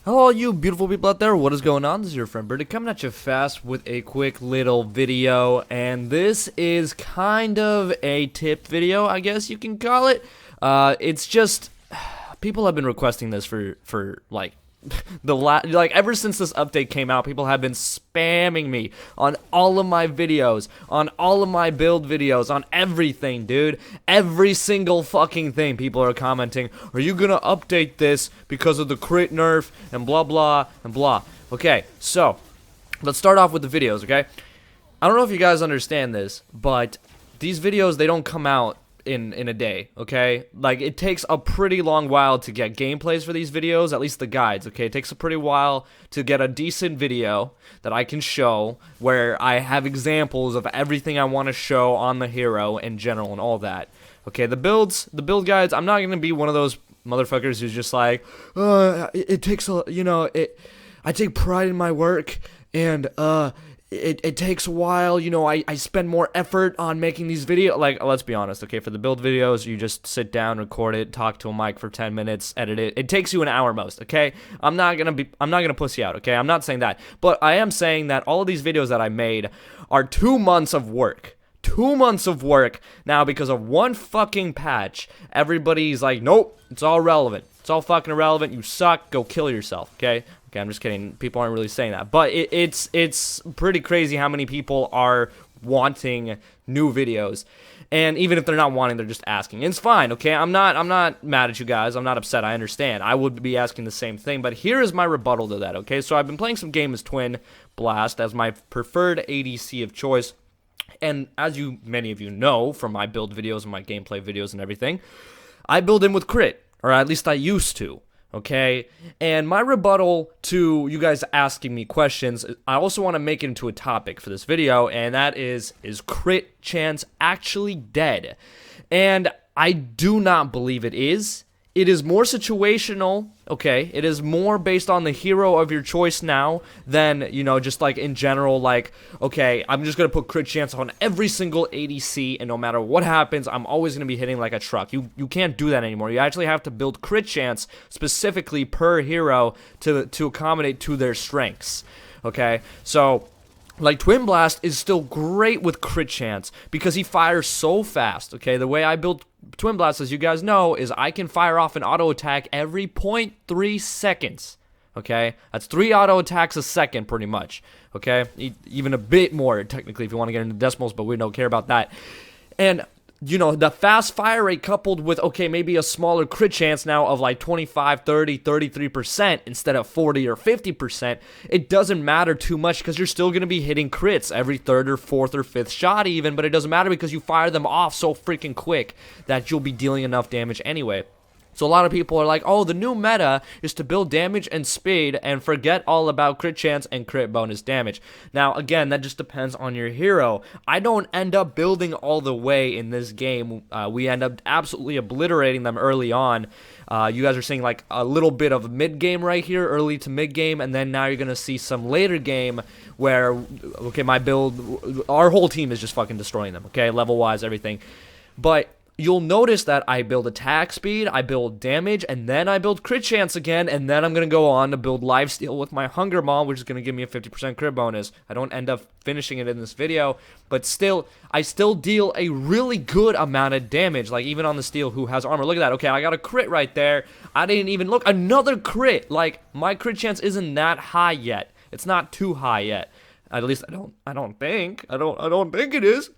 Hello, you beautiful people out there. What is going on? This is your friend Birdie coming at you fast with a quick little video, and this is kind of a tip video, I guess you can call it. It's just people have been requesting this for like ever since this update came out. People have been spamming me on all of my videos, on all of my build videos, on everything, dude. Every single fucking thing. People are commenting, are you gonna update this because of the crit nerf and blah blah and blah. Okay, so let's start off with the videos. Okay, I don't know if you guys understand this, but these videos, they don't come out in a day, okay? Like, it takes a pretty long while to get gameplays for these videos, at least the guides, okay? It takes a pretty while to get a decent video that I can show where I have examples of everything I want to show on the hero in general and all that. Okay, the build guides, I'm not going to be one of those motherfuckers who's just like, it takes a, I take pride in my work, and, it takes a while, I spend more effort on making these videos. Like, let's be honest, okay, for the build videos, you just sit down, record it, talk to a mic for 10 minutes, edit it. It takes you an hour most, okay? I'm not gonna pussy out, okay? I'm not saying that. But I am saying that all of these videos that I made are 2 months of work. 2 months of work. Now, because of one fucking patch, everybody's like, nope, it's all relevant. It's all fucking irrelevant. You suck. Go kill yourself, okay? Okay, I'm just kidding. People aren't really saying that. But it's pretty crazy how many people are wanting new videos. And even if they're not wanting, they're just asking. And it's fine, okay? I'm not mad at you guys. I'm not upset. I understand. I would be asking the same thing. But here is my rebuttal to that, okay? So I've been playing some game as Twin Blast as my preferred ADC of choice. And as many of you know from my build videos and my gameplay videos and everything, I build in with crit. Or at least I used to. Okay, and my rebuttal to you guys asking me questions, I also want to make it into a topic for this video, and that is crit chance actually dead? And I do not believe it is. It is more situational, okay? It is more based on the hero of your choice now than, just like in general, like, okay, I'm just going to put crit chance on every single ADC, and no matter what happens, I'm always going to be hitting like a truck. You can't do that anymore. You actually have to build crit chance specifically per hero to accommodate to their strengths, okay? So like, Twin Blast is still great with crit chance because he fires so fast, okay? The way I build Twin Blast, as you guys know, is I can fire off an auto attack every 0.3 seconds, okay? That's 3 auto attacks a second, pretty much, okay? Even a bit more, technically, if you want to get into decimals, but we don't care about that. And the fast fire rate coupled with, okay, maybe a smaller crit chance now of like 25, 30, 33% instead of 40 or 50%, it doesn't matter too much because you're still going to be hitting crits every third or fourth or fifth shot even, but it doesn't matter because you fire them off so freaking quick that you'll be dealing enough damage anyway. So a lot of people are like, oh, the new meta is to build damage and speed and forget all about crit chance and crit bonus damage. Now, again, that just depends on your hero. I don't end up building all the way in this game. We end up absolutely obliterating them early on. You guys are seeing like a little bit of mid-game right here, early to mid-game, and then now you're going to see some later game where, okay, my build, our whole team is just fucking destroying them, okay, level-wise, everything. But you'll notice that I build attack speed, I build damage, and then I build crit chance again, and then I'm going to go on to build lifesteal with my Hunger Maul, which is going to give me a 50% crit bonus. I don't end up finishing it in this video, but still, I still deal a really good amount of damage, like even on the Steel who has armor. Look at that. Okay, I got a crit right there. I didn't even look. Another crit. Like, my crit chance isn't that high yet. It's not too high yet. At least I don't think it is.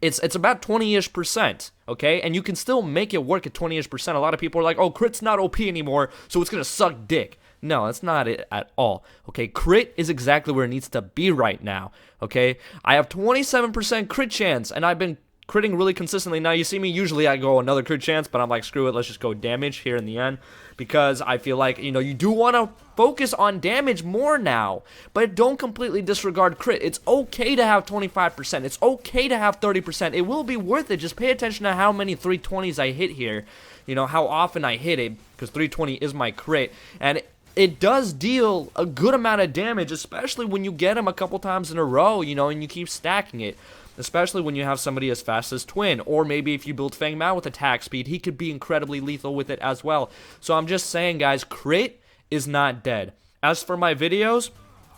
It's about 20-ish%, okay? And you can still make it work at 20-ish%. A lot of people are like, oh, crit's not OP anymore, so it's going to suck dick. No, that's not it at all, okay? Crit is exactly where it needs to be right now, okay? I have 27% crit chance, and I've been critting really consistently. Now, you see me, usually I go another crit chance, but I'm like, screw it, let's just go damage here in the end, because I feel like, you do want to focus on damage more now, but don't completely disregard crit. It's okay to have 25%. It's okay to have 30%. It will be worth it. Just pay attention to how many 320s I hit here, how often I hit it, because 320 is my crit, and it does deal a good amount of damage, especially when you get them a couple times in a row, and you keep stacking it. Especially when you have somebody as fast as Twin, or maybe if you build Fang Mao with attack speed, he could be incredibly lethal with it as well. So I'm just saying, guys, crit is not dead. As for my videos,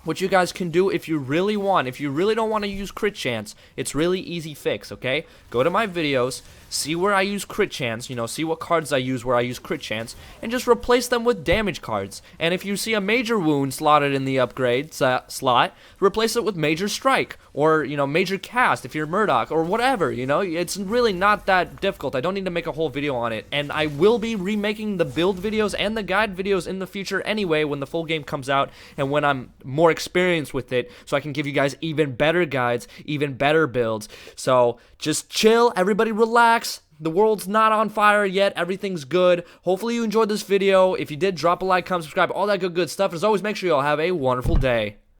what you guys can do if you really don't want to use crit chance, it's really easy fix, okay? Go to my videos, see where I use crit chance, see what cards I use where I use crit chance, and just replace them with damage cards. And if you see a major wound slotted in the upgrade slot, replace it with major strike, or, major cast if you're Murdoch, or whatever, it's really not that difficult. I don't need to make a whole video on it, and I will be remaking the build videos and the guide videos in the future anyway when the full game comes out, and when I'm more experienced with it, so I can give you guys even better guides, even better builds. So just chill, everybody relax. The world's not on fire yet. Everything's good. Hopefully you enjoyed this video. If you did, drop a like, comment, subscribe, all that good stuff. As always, make sure you all have a wonderful day.